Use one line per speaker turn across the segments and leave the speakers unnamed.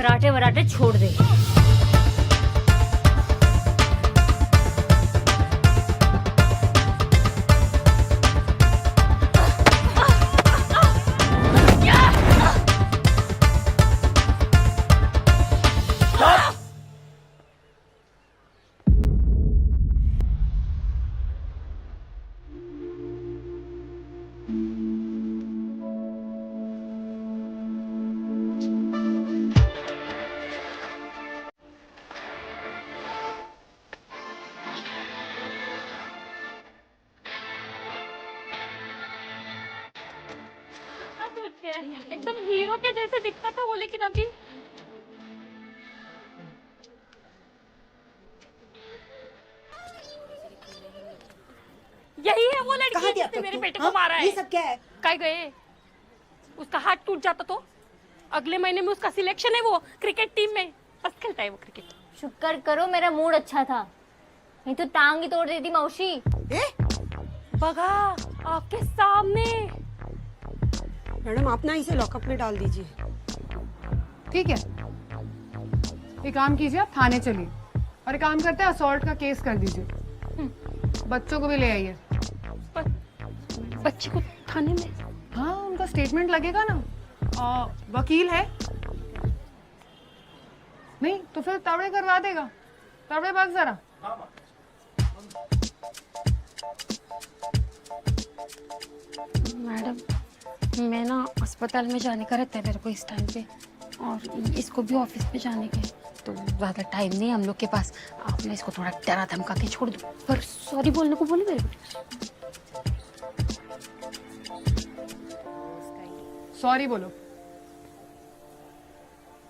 Karate वराटे छोड़ दे। एकदम hero के जैसे दिखता था वो, लेकिन अभी यही है वो लड़की जिसने मेरे बेटे को मारा है।
ये सब क्या है?
कहाँ गए? उसका हाथ टूट जाता तो अगले महीने में उसका सिलेक्शन है वो क्रिकेट टीम में, बस खेलता है वो क्रिकेट।
शुक्र करो मेरा मूड अच्छा था, नहीं तो टांग ही तोड़ देती मौसी।
बगा आपके सामने।
मैडम आप ना इसे लॉकअप में डाल दीजिए।
ठीक है, एक काम कीजिए, आप थाने चलिए और एक काम करते हैं असॉल्ट का केस कर दीजिए। बच्चों को भी ले आइए।
बच्चे को थाने में?
हाँ, उनका स्टेटमेंट लगेगा ना। वकील है नहीं तो फिर तवड़े करवा देगा। तवड़े भाग जरा।
मैडम मैं ना अस्पताल में जाने का रहता है मेरे को इस टाइम पे, और इसको भी ऑफिस पे जाने के, तो ज़्यादा टाइम नहीं हम लोग के पास। आपने इसको थोड़ा डरा धमका के छोड़ दो, पर सॉरी बोलने को बोले मेरे बेटे।
सॉरी बोलो।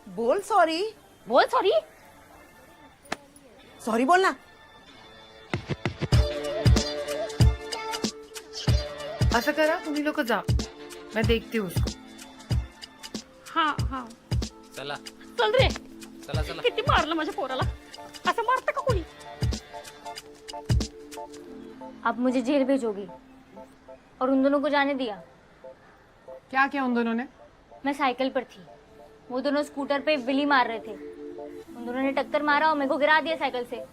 बोल सॉरी।
बोल सॉरी।
सॉरी बोलना।
असं करा, तुम्ही लोक जा, मैं देखती हूँ उसको।
हाँ हाँ
चला
चल रे।
चला चला.
किती मारलं माझ्या पोराला, असं मारतं का कोणी?
आप मुझे जेल भेजोगी और उन दोनों को जाने दिया?
क्या किया उन दोनों ने?
मैं साइकिल पर थी, वो दोनों स्कूटर पे विली मार रहे थे। उन दोनों ने टक्कर मारा और मेरे को गिरा दिया साइकिल से।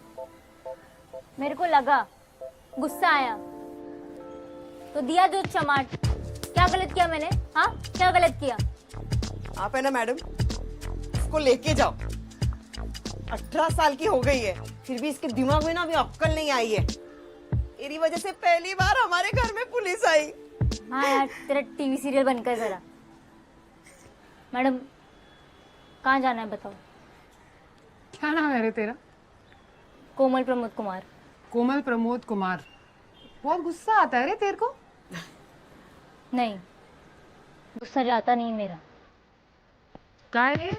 मेरे को लगा, गुस्सा आया तो दिया जो चमाट। क्या गलत किया मैंने? हाँ, क्या गलत किया?
आप है ना मैडम, इसको लेके जाओ। 18 साल की हो गई है, फिर भी इसके दिमाग में ना अभी अक्कल नहीं आई है। मेरी वजह से पहली बार हमारे घर में पुलिस आई।
हाँ यार, तेरा टीवी सीरियल बनकर जरा। मैडम कहाँ जाना है बताओ?
क्या नाम है रे तेरा?
कोमल प्रमोद कुमार।
कोमल प्रमोद कुमार। बहुत गुस्सा आता है रे तेरे को?
नहीं, गुस्सा जाता नहीं मेरा।
क्या है?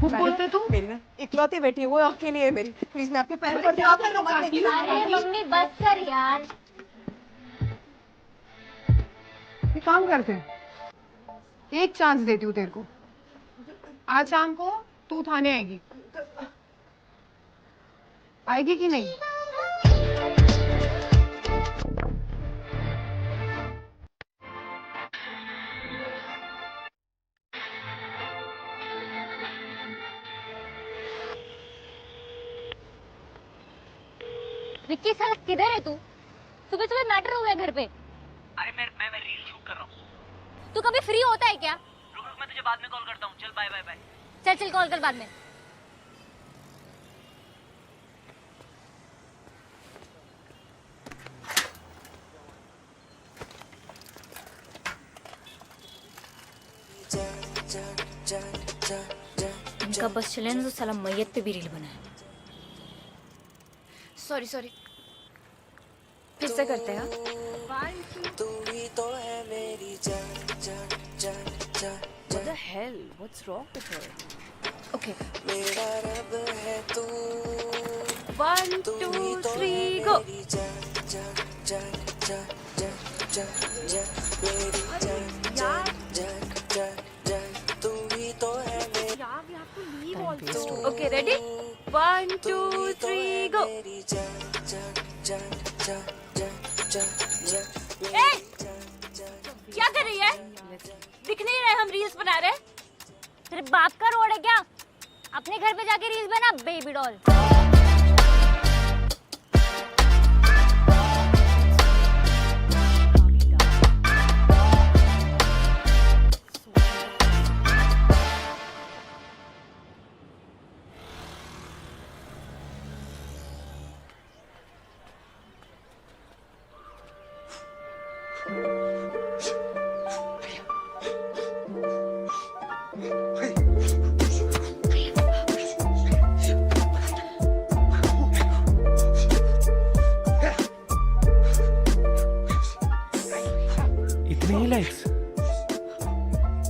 खूब बोलते तुम।
मेरी ना इकलौती बेटी है, वो अकेली है मेरी। प्लीज मैं आपके पैर पड़ती हूँ, आप लोग मत देखिए।
अरे मम्मी बस कर यार।
ये काम करते हैं, एक चांस देती हूँ तेरे को। आज शाम को तू थाने आएगी, आएगी कि नहीं?
विक्की साला किधर है तू? सुबह सुबह मैटर हुआ है घर पे।
अरे मैं रील शूट कर रहा हूँ.
तू कभी फ्री होता है क्या?
रुक रुक, मैं तुझे बाद में कॉल करता हूँ. चल बाय बाय बाय.
चल चल कॉल कर बाद में। इनका बस चले ना तो साला मैयत पे भी रील बनाए।
सॉरी सॉरी, फिर से करते हैं।
तू ही तो है मेरी जान जान जान जान.
What the hell? What's wrong with her? Okay.
मेरा रब है तू.
1 2 3 go.
मेरी जान जान जान जान जान जान जान. मेरी जान जान जान जान जान. तू ही तो है मेरी.
Yeah, we have to leave also. Okay, ready? 1 2 3 go.
मेरी जान जान जान जान जान जान जान.
ए! क्या कर रही है? दिख नहीं रहे हम रील्स बना रहे?
तेरे बाप का रोड है क्या? अपने घर पे जाके रील्स बना बेबी डॉल।
इतने ही लाइक्स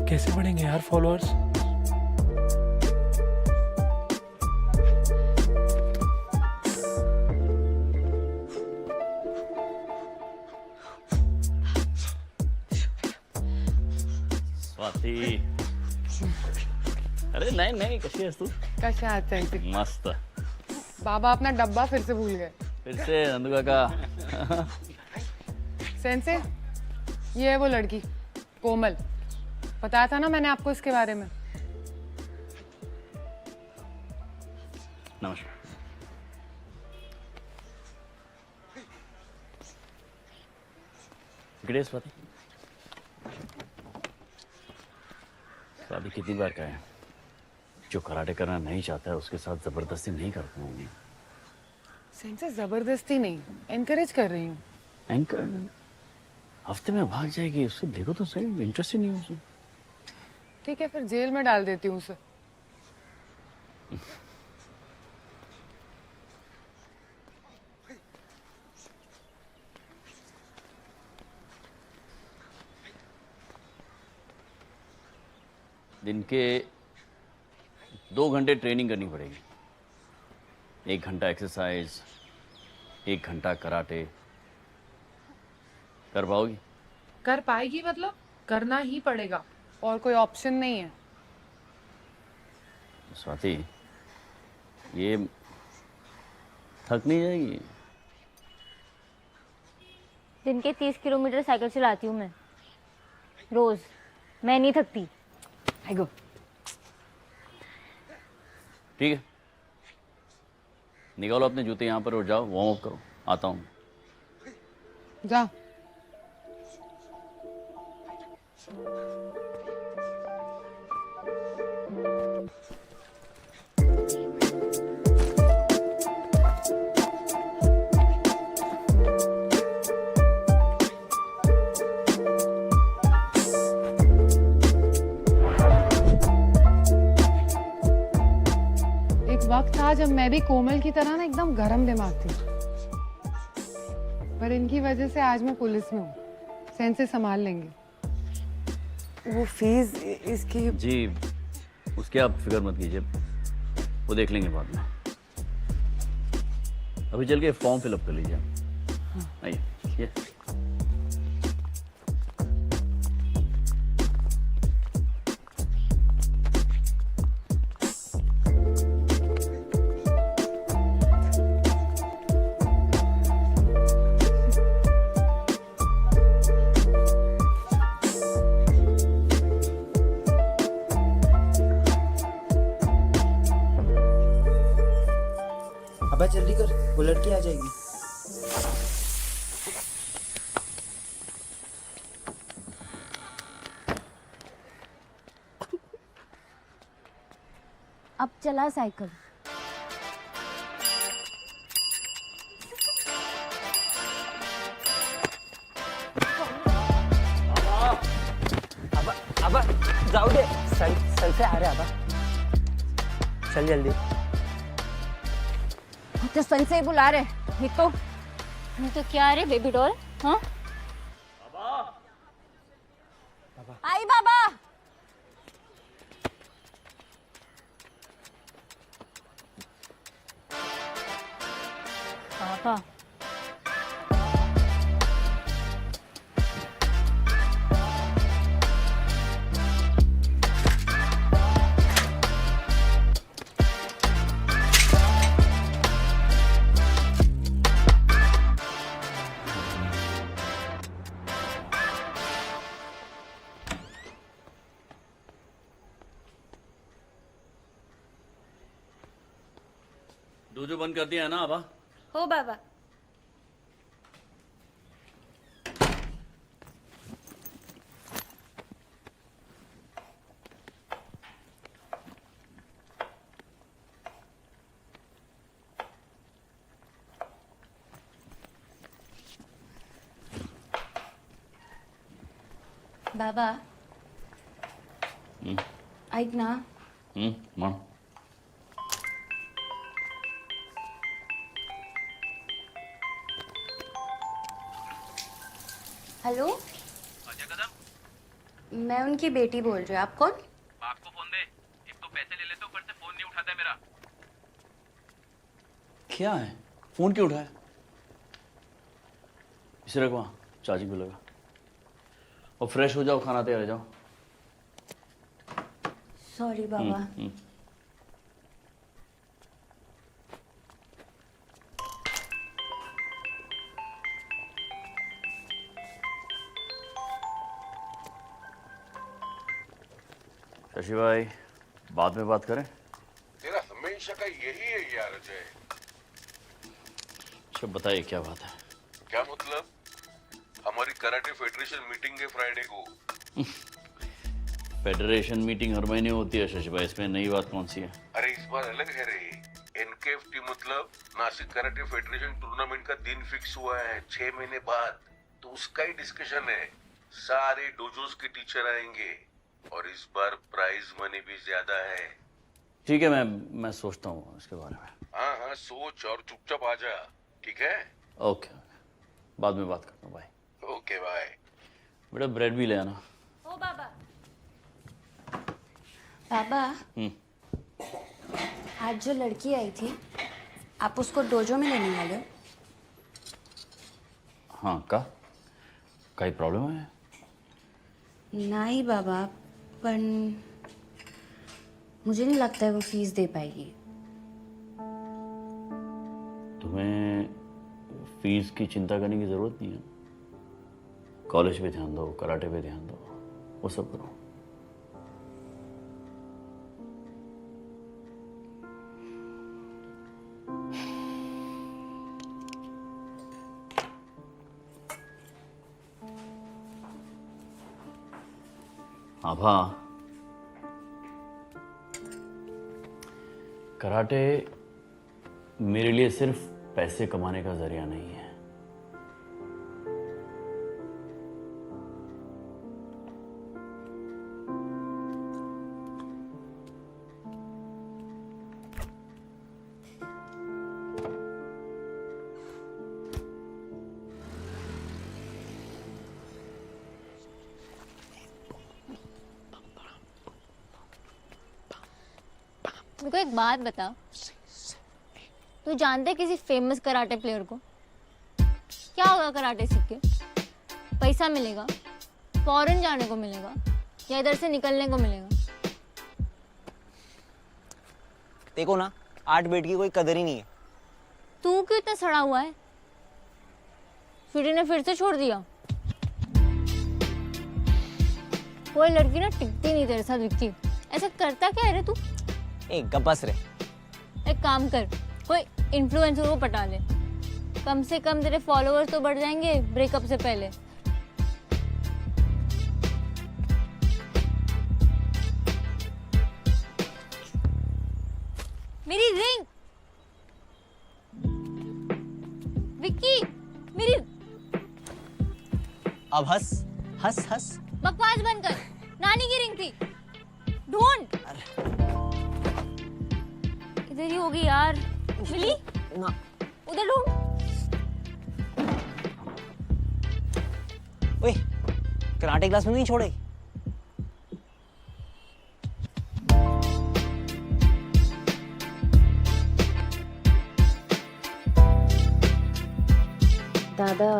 कैसे बढ़ेंगे यार फॉलोअर्स?
स्वाती, अरे नहीं नहीं, कशी आहेस तू?
कशा आहात सेंसे?
मस्त.
बाबा अपना डब्बा फिर से भूल गए।
फिर से नंदू काका.
सेंसे, ये है वो लड़की कोमल, बताया था ना मैंने आपको इसके बारे में।
नमस्कार. इकडे ये स्वाती. स्वाती कितनी बार कहा है, जो कराटे करना नहीं चाहता है उसके साथ जबरदस्ती नहीं करता हूँ.
सेंसे जबरदस्ती नहीं, एनकरेज कर रही हूँ।
एंकर हफ्ते में भाग जाएगी, उससे देखो तो सही, इंटरेस्ट ही नहीं है उसे.
ठीक है, फिर जेल में डाल देती हूँ उसे।
दिन के 2 घंटे ट्रेनिंग करनी पड़ेगी. 1 घंटा एक्सरसाइज, 1 घंटा कराटे. कर पाओगी?
कर पाएगी मतलब करना ही पड़ेगा, और कोई ऑप्शन नहीं है।
स्वाति, ये थक नहीं जाएगी?
दिन के 30 किलोमीटर साइकिल चलाती हूँ मैं रोज, मैं नहीं थकती।
ठीक है, निकालो अपने जूते यहाँ पर और जाओ वार्म अप करो. आता हूँ.
जा। वक्त था जब मैं भी कोमल की तरह ना एकदम गरम दिमाग थी, पर इनकी वजह से आज मैं पुलिस में हूँ। सेंसे संभाल लेंगे।
वो फीस इसकी
जी, उसकी आप फिक्र मत कीजिए, वो देख लेंगे बाद में. अभी चल के फॉर्म फिलअप कर लीजिए. आइए. ये
अबे जल्दी कर, वो लड़की आ जाएगी.
अब चला साइकिल।
अब जाओ दे, सन से आ रहे अब. चल जल्दी.
तो सन से ही बुला रहे नहीं तो क्या रे बेबी डॉल? हाँ आई बाबा. पापा
डोजो बंद कर दिया है ना आभा?
हो बाबा। बाबा ऐक ना,
मग
हेलो,
अजय कदम,
मैं उनकी बेटी बोल रही हूँ। आप कौन?
बाप को फोन दे। एक तो पैसे ले लेते, ऊपर से फोन नहीं उठाता है मेरा।
क्या है? फोन क्यों उठाया? इसे रख वहाँ, चार्जिंग पे लगा। और फ्रेश हो जाओ, खाना तैयार है, जाओ।
सॉरी बाबा।
शशि भाई, बाद में बात करें?
तेरा हमेशा का यही है यार अजय।
अच्छा बताइए, क्या बात है?
क्या मतलब? हमारी कराटे फेडरेशन मीटिंग है फ्राइडे को।
फेडरेशन मीटिंग हर महीने होती है शशि भाई, इसमें नई बात कौन सी है?
अरे इस बार अलग है रे। एनकेएफटी मतलब नासिक कराटे फेडरेशन टूर्नामेंट का दिन फिक्स हुआ है 6 महीने बाद, तो उसका ही डिस्कशन है। सारे डोजोस के टीचर आएंगे और इस बार प्राइज मनी भी ज्यादा है।
ठीक है, मैं सोचता हूँ इसके बारे में।
हाँ हाँ सोच और चुपचाप आ जा, ठीक है?
ओके, बाद में बात करता हूँ, बाय।
Okay bye.
बेटा ब्रेड भी ले आना।
ओ बाबा। बाबा, आज जो लड़की आई थी, आप उसको डोजो में लेने वाले हो?
हाँ, काही प्रॉब्लेम है?
नहीं बाबा, पर मुझे नहीं लगता है वो फीस दे पाएगी।
तुम्हें फीस की चिंता करने की जरूरत नहीं है। कॉलेज पे ध्यान दो, कराटे पे ध्यान दो, वो सब करो। आभा, कराटे मेरे लिए सिर्फ पैसे कमाने का जरिया नहीं है।
मेरे को एक बात बता, तू जानते है किसी फेमस कराटे प्लेयर को? क्या होगा कराटे सीख के? पैसा मिलेगा, फॉरेन जाने को मिलेगा, या इधर से निकलने को मिलेगा?
देखो ना, 8 बेट की कोई कदर ही नहीं है।
तू क्यों इतना सड़ा हुआ है? स्वीटी ने फिर से छोड़ दिया। कोई लड़की ना टिकती नहीं तेरे साथ विक्की। ऐसा करता क्या है रे तू?
एक गब्बस रे।
एक काम कर, कोई इन्फ्लुएंसर को पटा ले, कम से कम तेरे फॉलोअर्स तो बढ़ जाएंगे ब्रेकअप से पहले। मेरी रिंग विक्की, मेरी।
अब हंस हंस हंस।
बकवास बंद कर, नानी की रिंग थी। ढूंढ। इधर ही होगी यार। मिली
ना।
उधर ढूंढ।
ओए, कराटे क्लास में नहीं छोड़े?
दादा,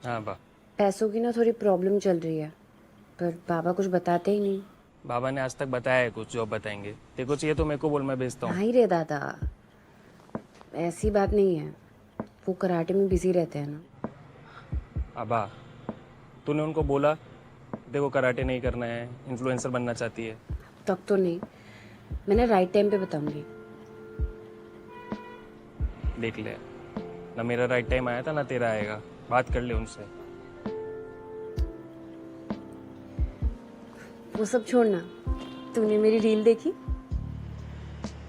हाँ बा,
पैसों की ना थोड़ी प्रॉब्लम चल रही है, पर बाबा कुछ बताते ही नहीं।
बाबा ने आज तक बताया है कुछ, जो अब बताएंगे। देखो चाहिए तो मेरे को बोल, मैं भेजता हूँ।
नहीं रे दादा, ऐसी बात नहीं है, वो कराटे में बिजी रहते हैं ना।
अबा, तूने उनको बोला देखो कराटे नहीं करना है, इन्फ्लुएंसर बनना चाहती है?
तब तो नहीं, मैंने राइट टाइम पे बताऊंगी।
देख ले, ना मेरा राइट टाइम आया था ना तेरा आएगा, बात कर ले उनसे।
वो सब छोड़ना, तूने मेरी रील देखी?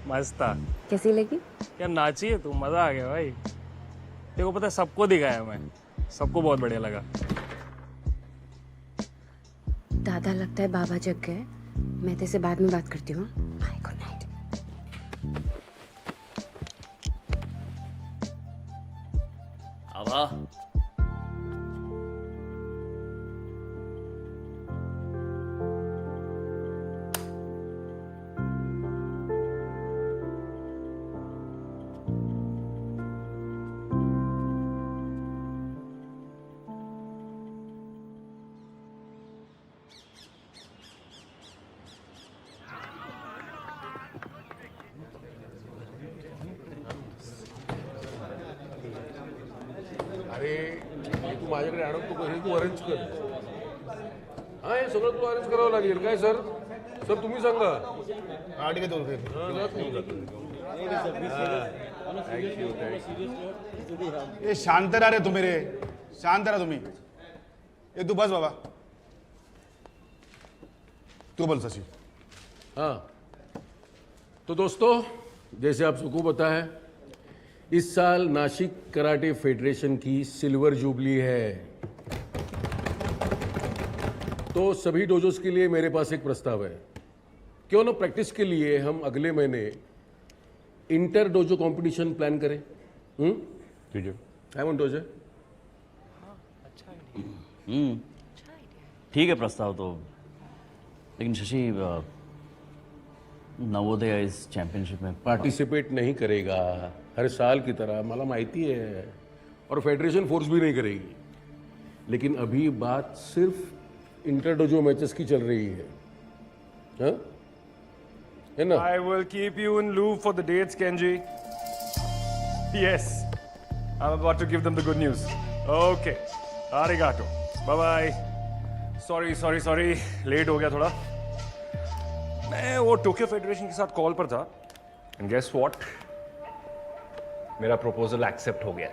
मस्त था।
कैसी लगी?
क्या नाची है तू, मजा आ गया भाई। तेरे को पता है सबको दिखाया मैं, सबको बहुत बढ़िया लगा।
दादा लगता है बाबा जग गए, मैं तेरे से बाद में बात करती हूँ। Bye, good night.
आभा,
अरे हे तू माझ्याकडे आणून तू अरेंज कर. हा हे सगळं तू अरेंज करावं लागेल काय सर? सर तुम्ही सांगा. हा ठीक आहे.
ये शांत रहा रे तुम्ही रे, शांत रहा तुम्ही. ये तू बस बाबा, तू बोल शशि.
हाँ तो दोस्तों, जैसे आप सबको पता है, इस साल नासिक कराटे फेडरेशन की सिल्वर जुबली है. तो सभी डोजोस के लिए मेरे पास एक प्रस्ताव है. क्यों ना प्रैक्टिस के लिए हम अगले महीने इंटर डोजो कंपटीशन प्लान करें. काय म्हणतो अजय?
ठीक है प्रस्ताव तो, लेकिन शशि नवोदय इस चैंपियनशिप में
पार्टिसिपेट नहीं करेगा हर साल की तरह, मला माहिती है. और फेडरेशन फोर्स भी नहीं करेगी. लेकिन अभी बात सिर्फ इंटर डोजो मैचेस की चल रही है. हाँ? है ना?
I will keep you in loop for the dates, Kenji. Yes, I'm about to give them the good news. Okay, arigato. Bye bye. Sorry, late हो गया थोड़ा. मैं वो टोक्यो फेडरेशन के साथ कॉल पर था. And guess what? मेरा प्रपोजल एक्सेप्ट हो गया.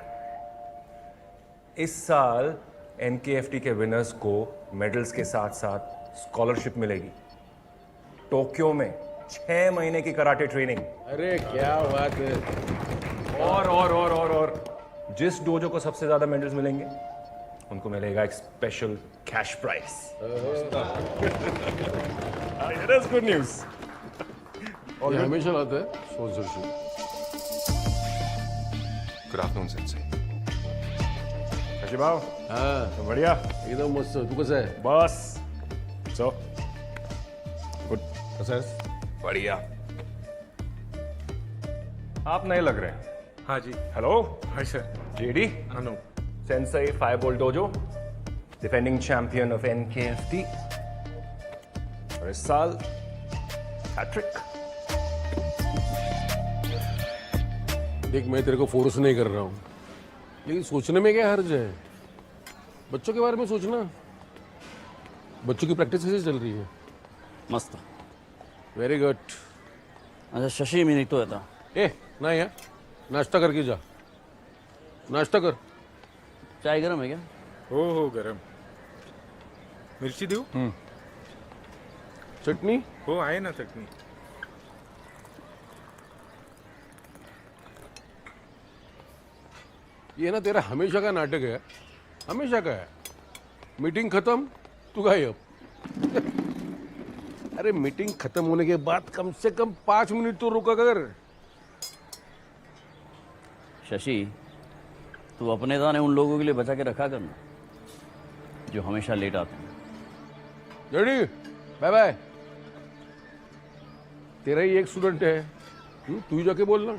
इस साल NKFT के विनर्स को मेडल्स के साथ साथ स्कॉलरशिप मिलेगी. टोक्यो में 6 महीने की कराटे ट्रेनिंग.
अरे क्या बात है.
और जिस डोजो को सबसे ज्यादा मेडल्स मिलेंगे उनको मिलेगा एक special cash price. That's good news.
ये हमेशा आता है स्पॉन्सरशिप.
Good afternoon Sensei.
कशी भाव?
हाँ
बढ़िया.
एकदम मस्त. तू कसं आहे?
बस सो गुड.
कसं आहेस?
बढ़िया. आप नए लग रहे हैं.
हाँ जी.
Hello.
Hi sir.
JD.
Anu.
Sensei 5 volt dojo, defending champion of NKFT. और इस साल हैट्रिक.
देख, मैं तेरे को फोर्स नहीं कर रहा हूँ, लेकिन सोचने में क्या हर्ज है? बच्चों के बारे में सोचना. बच्चों की प्रैक्टिस कैसे चल रही है?
मस्त.
Very good.
अच्छा शशि, मी निघतो आता.
ए नाही हा, नाश्ता करके जा. नाश्ता कर.
चाय गरम है क्या?
हो गरम. मिरची देऊ?
चटनी?
हो आहे ना चटणी.
ये ना तेरा हमेशा का नाटक है. हमेशा का है. मीटिंग खत्म, तू गायब. अरे मीटिंग खत्म होने के बाद कम से कम 5 मिनट तो रुका कर.
शशि, तू अपने दाने उन लोगों के लिए बचा के रखा करना जो हमेशा लेट आते हैं.
रेडी? Bye bye. तेरा ही एक स्टूडेंट है, तू ही जाके बोलना.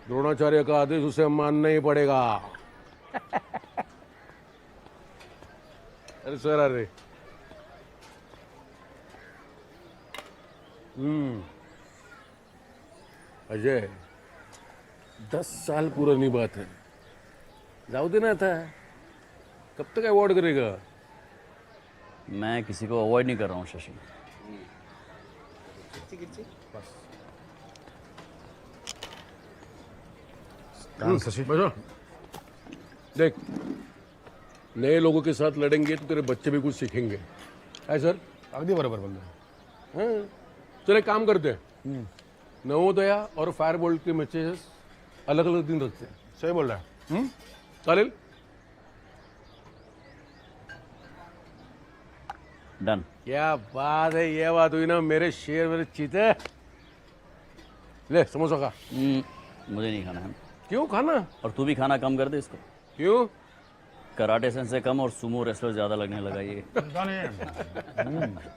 द्रोणाचार्य का आदेश उसे मानना ही पड़ेगा. अरे सर, अरे अजय, 10 साल पुरानी बात है. जाऊ देना था. कब तक अवॉइड करेगा?
मैं किसी को अवॉइड नहीं कर रहा हूँ शशि.
बैठो। देख, नए लोगों के साथ लड़ेंगे तो तेरे बच्चे भी कुछ सीखेंगे, है सर?
अगदी बरोबर बोलला.
हाँ, चल एक काम करते हैं, नवोदया और फायर बोल्ट के मैचेस अलग अलग दिन रखते हैं.
सही बोल रहा है.
चालेल?
डन.
क्या बात है, ये बात हुई ना मेरे शेर मेरे चीते. ले समोसा खा.
मुझे नहीं खाना है.
क्यों खाना?
और तू भी खाना कम कर दे इसको.
क्यों?
कराटे सेंस कम और सुमो रेसलर ज्यादा लगने लगा ये.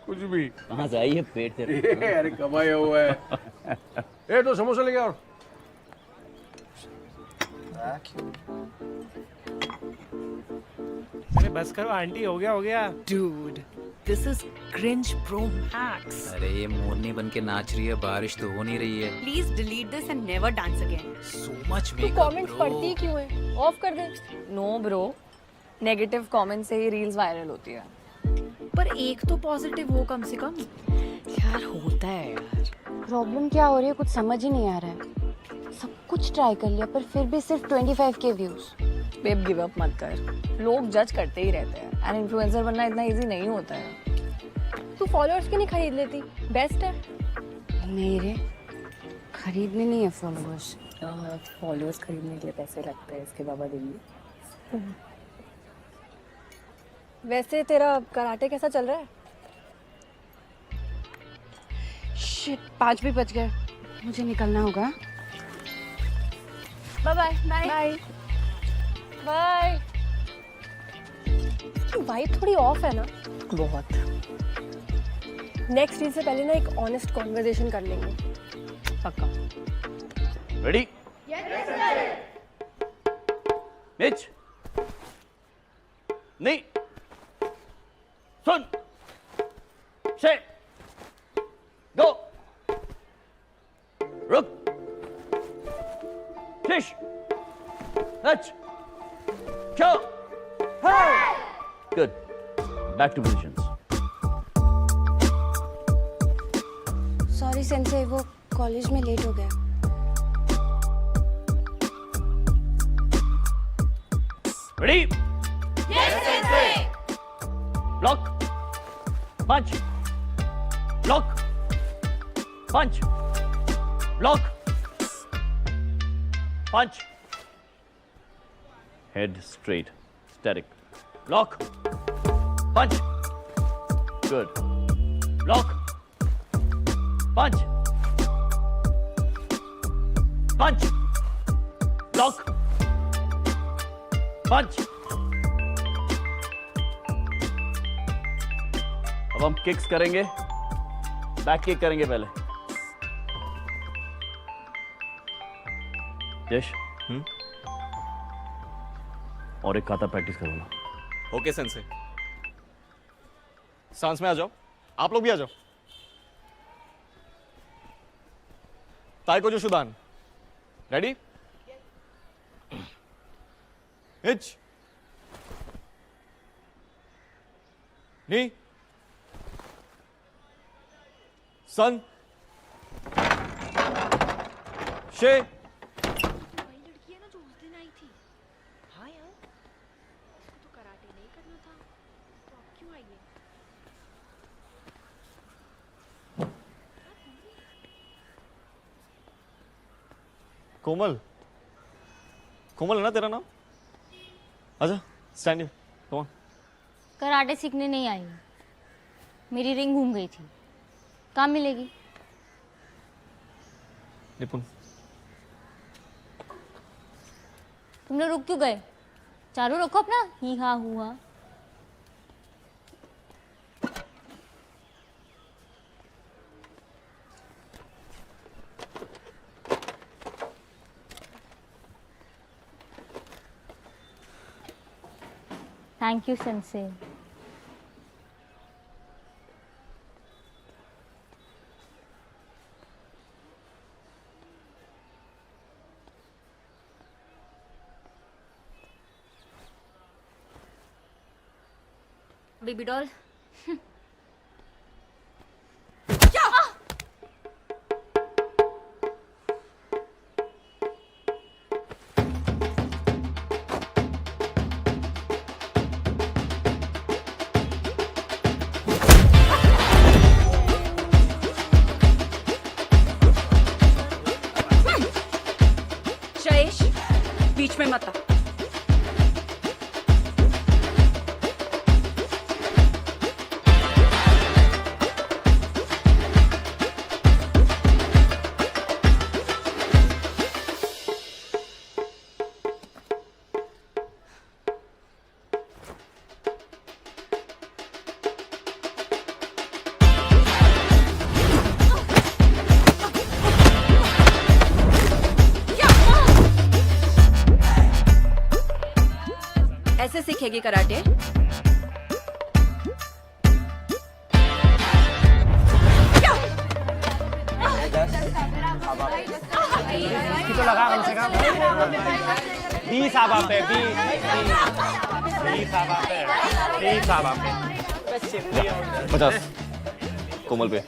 कुछ भी.
कहाँ से आई है पेट तेरे?
ये अरे कमाया हुआ है. ए तो समोसा लेके आओ.
अरे बस करो आंटी, हो गया.
Dude, this is cringe pro max.
अरे ये मोरनी बन के नाच रही है, बारिश तो हो नहीं रही है.
Please delete this and never dance again.
So much
तू
makeup,
कमेंट्स
bro.
पढ़ती क्यों है? ऑफ कर दे. नो ब्रो, नेगेटिव कमेंट से ही रील्स वायरल होती है.
पर एक तो पॉजिटिव हो कम से कम. यार होता है यार.
प्रॉब्लम क्या हो रही है कुछ समझ ही नहीं आ रहा है. सब कुछ ट्राई कर लिया पर फिर भी सिर्फ 25K views.
Babe give up मत कर. लोग जज करते ही रहते हैं. एंड इन्फ्लुएंसर बनना इतना इजी नहीं होता है. तू फॉलोअर्स क्यों नहीं खरीद लेती? बेस्ट है.
नहीं रे, खरीदने नहीं है फॉलोअर्स.
फॉलोअर्स खरीदने के लिए पैसे लगते हैं, इसके बाबा देंगे. वैसे तेरा कराटे कैसा चल रहा है?
शिट, 5 भी बज गए. मुझे निकलना होगा.
Bye bye bye bye. Vibe थोड़ी ऑफ है ना? बहुत. नेक्स्ट रील से पहले ना एक ऑनेस्ट कॉन्वर्सेशन कर लेंगे. पक्का.
रेडी? मिच नहीं सुन से गो रुक फिश नच शो good back to positions.
Sorry sensei, वो कॉलेज में लेट हो गया.
Ready? Block, punch, block, punch, block, punch. Head straight, static. Block, punch. Good. Block, punch, punch, block, punch. अब हम किक्स करेंगे, बैक किक करेंगे पहले. यश, और एक खाता प्रैक्टिस करूंगा.
ओके सेंसे. सांस में आ जाओ. आप लोग भी आ जाओ. ताइको जो शुदान. रेडी? हिच. नी. सन. शे.
वही लड़की है ना जो उस दिन आई थी. हाँ यार, इसको तो कराटे नहीं करना था, तो अब क्यों आई है?
कोमल. कोमल है ना तेरा नाम? आजा, stand here. Come on.
Karate सीखने नहीं आई. मेरी रिंग घूम गई थी. काम मिलेगी.
निपुण.
तुम लोग रुक क्यों गए? चालू रखो अपना ही हा हुआ. Thank you sensei. Baby doll.
बीच में मत आ। ऐसे सीखेगी कराटे?
इसकी तो लगा कम से कम 20 आप पे 20 आप पे
50 कोमल पे।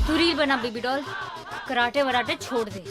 तू रील बना बेबी डॉल, कराटे वराटे छोड़ दे।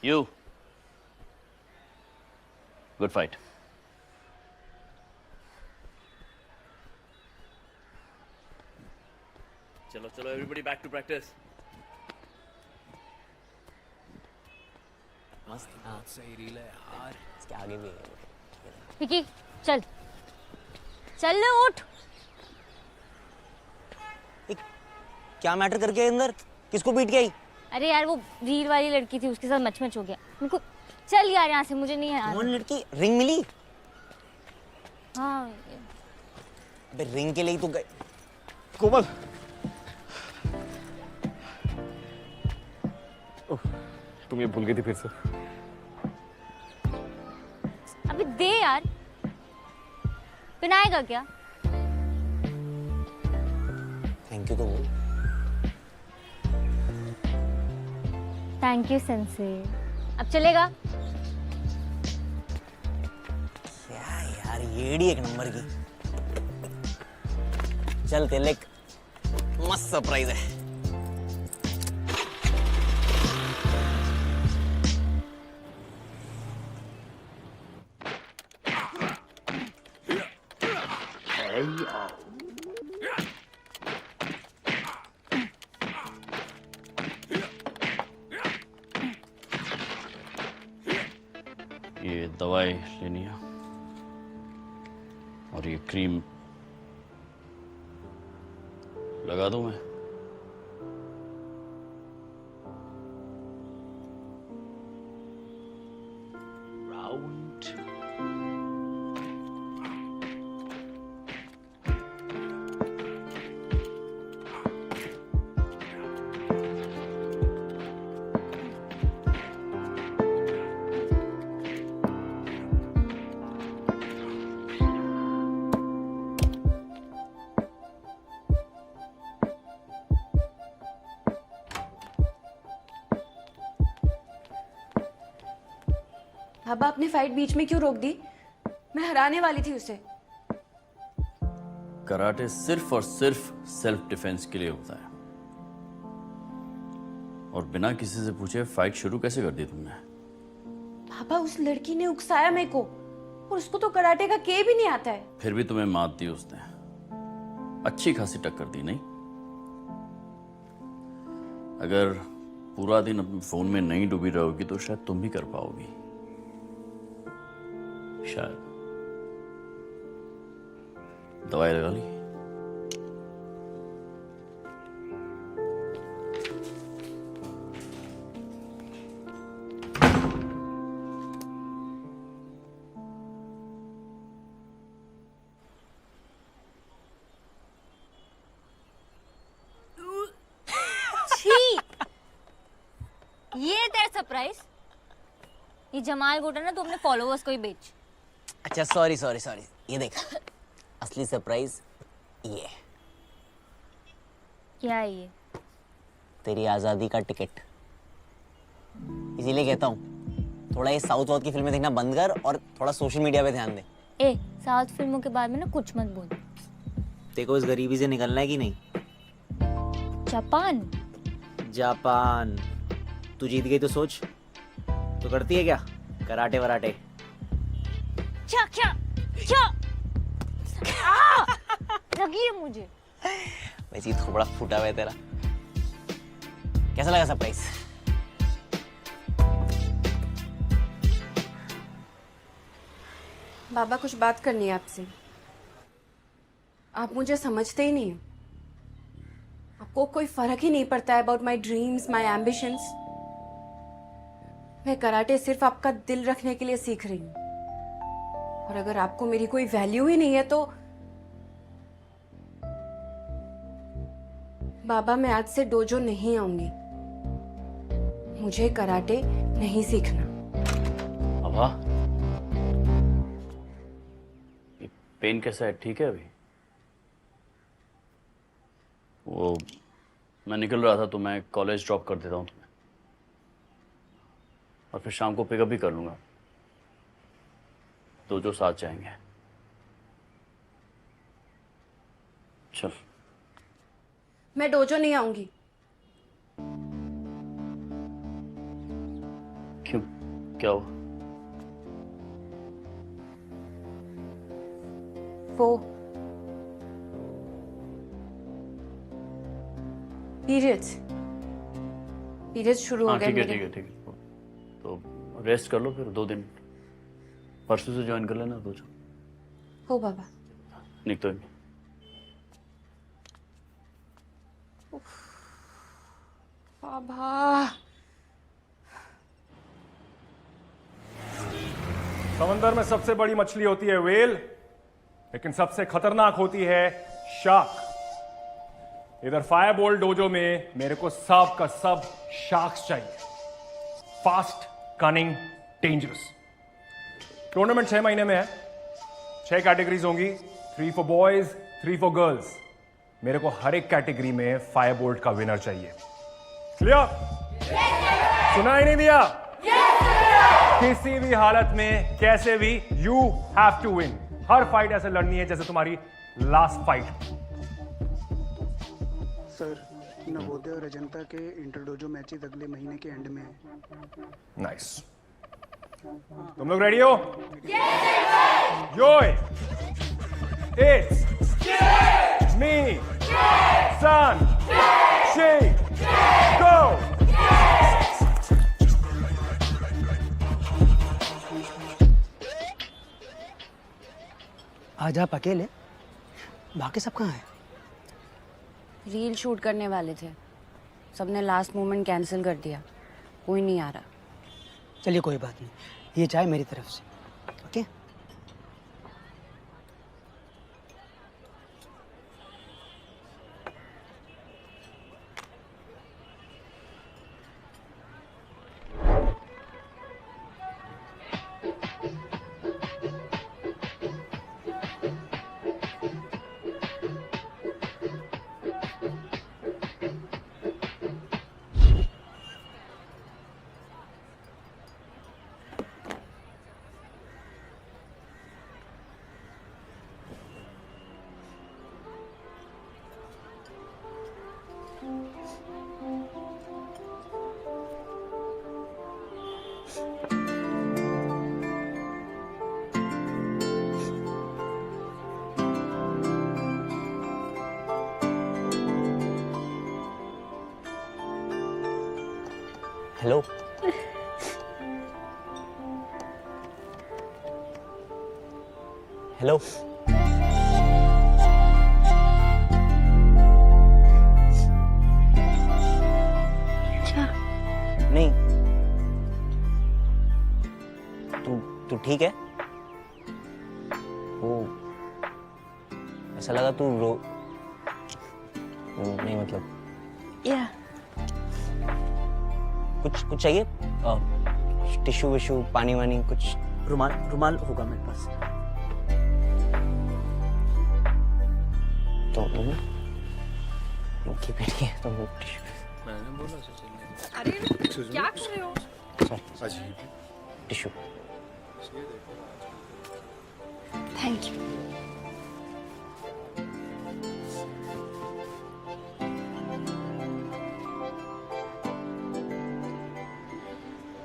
You. Good fight. चलो चलो everybody back to practice.
मस्त सही रील है यार। इसके आगे भी
विकी चल चल उठ।
क्या मैटर करके अंदर किसको पीट के आई?
अरे यार वो रील वाली लड़की थी, उसके साथ मच हो गया मेरे को। चल यार यहाँ से, मुझे नहीं है।
कौन लड़की? रिंग मिली?
हाँ
अबे रिंग के लिए तो गए।
कोमल तुम ये भूल गई थी फिर से।
अबे दे यार, पहनाएगा क्या?
थैंक यू तो बोल।
थैंक यू सेंसे। अब चलेगा?
क्या यार येड़ी एक नंबर की। चल तेरे मस्त सरप्राइज है।
ये दवाई लेनी है और ये क्रीम लगा दूं मैं? राउंड
पापा आपने फाइट बीच में क्यों रोक दी? मैं हराने वाली थी उसे।
कराटे सिर्फ और सिर्फ सेल्फ डिफेंस के लिए होता है, और बिना किसी से पूछे फाइट शुरू कैसे कर दी तुमने?
पापा उस लड़की ने उकसाया मेरे को, और उसको तो कराटे का के भी नहीं आता है।
फिर भी तुम्हें मात दी उसने, अच्छी खासी टक्कर दी नहीं? अगर पूरा दिन अपने फोन में नहीं डूबी रहोगी तो शायद तुम भी कर पाओगी, शायद। दवाई लगा ली?
ये तेरा सरप्राइज? ये जमाल गोटा ना तू अपने फॉलोअर्स को ही बेच।
अच्छा सॉरी सॉरी सॉरी, ये देख असली सरप्राइज ये
क्या है ये?
तेरी आज़ादी का टिकट। इसीलिए कहता हूँ थोड़ा ये साउथ वाउथ की फिल्में देखना बंद कर और थोड़ा सोशल मीडिया पे ध्यान दे।
ए, साउथ फिल्मों के बारे में ना कुछ मत बोल।
तेरे को इस गरीबी से निकलना है कि नहीं?
जापान?
जापान तू जीत गई तो सोच, तो करती है क्या कराटे वराटे?
क्या क्या क्या? आ! लगी है मुझे।
वैसे ही थोड़ा फूटा हुआ है तेरा। कैसा लगा सरप्राइज?
बाबा कुछ बात करनी है आपसे। आप मुझे समझते ही नहीं। आपको कोई फर्क ही नहीं पड़ता है about my dreams, my ambitions. मैं कराटे सिर्फ आपका दिल रखने के लिए सीख रही हूँ, और अगर आपको मेरी कोई वैल्यू ही नहीं है तो बाबा मैं आज से डोजो नहीं आऊंगी। मुझे कराटे नहीं सीखना।
अबा, ये पेन कैसा है? ठीक है अभी? वो मैं निकल रहा था तो मैं कॉलेज ड्रॉप कर देता हूँ तुम्हें, और फिर शाम को पिकअप भी कर लूंगा। दो जो साथ जाएंगे। चल।
मैं डोजो नहीं आऊंगी।
क्यों, क्या हुआ?
वो पीरियड्स शुरू हो गए
ठीक है
मेरे।
ठीक है ठीक है, तो रेस्ट कर लो फिर 2 दिन। परसों से ज्वाइन कर लेना दो जो।
हो बाबा।
निकतो ही।
बाबा
समंदर में सबसे बड़ी मछली होती है व्हेल, लेकिन सबसे खतरनाक होती है शार्क। इधर फायर बोल्ट डोजो में मेरे को सब का सब शार्क्स चाहिए। Fast, cunning, dangerous. टूर्नामेंट 6 महीने में है। 6 कैटेगरीज होंगी, 3 फॉर बॉयज, 3 फॉर गर्ल्स। मेरे को हर एक कैटेगरी में फायर बोल्ट का विनर चाहिए। क्लियर? सुनाई नहीं दिया? किसी भी हालत में कैसे भी यू हैव टू विन। हर फाइट ऐसे लड़नी है जैसे तुम्हारी लास्ट फाइट।
सर, नवोदय और अजंता के इंटरडोजो मैचेस अगले महीने के एंड में है।
नाइस। तुम लोग रेडी हो? योय, इट्स मी, सन, शी, गो।
आज आप अकेले? बाकी सब कहाँ हैं?
रील शूट करने वाले थे, सबने लास्ट मोमेंट कैंसिल कर दिया। कोई नहीं आ रहा।
चलिए कोई बात नहीं, ये चाय मेरी तरफ से। ओके?
हेलो हेलो नहीं तू ठीक है? वो ऐसा लगा तू रो नहीं मतलब
या
कुछ चाहिए? टिश्यू विश्यू पानी वानी कुछ?
रुमाल रुमाल होगा मेरे पास।
तो इनकी बेटी है तो टिश्यू।
मैंने बोला उसे चलने दो।
अरे क्या कर रहे हो?
Sorry tissue.
Thank you.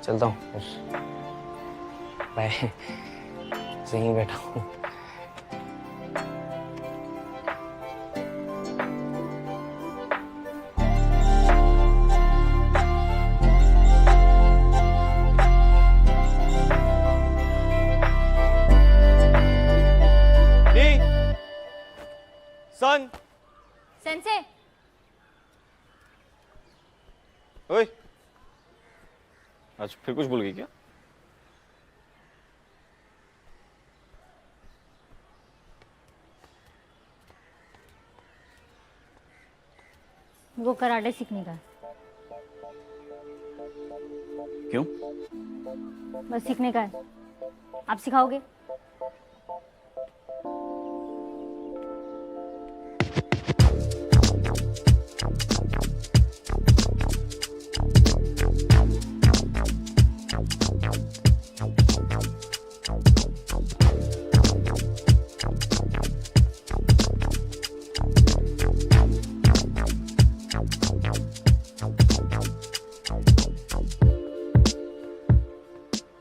चलता हूँ बाय। यहीं बैठा हूँ।
सन
सेंसे
ओए आज फिर कुछ भूल गई क्या?
वो कराटे सीखने का है।
क्यों?
बस सीखने का है। आप सिखाओगे?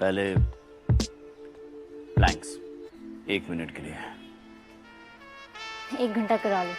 पहले प्लैंक्स 1 मिनट के लिए।
1 घंटा करा लो।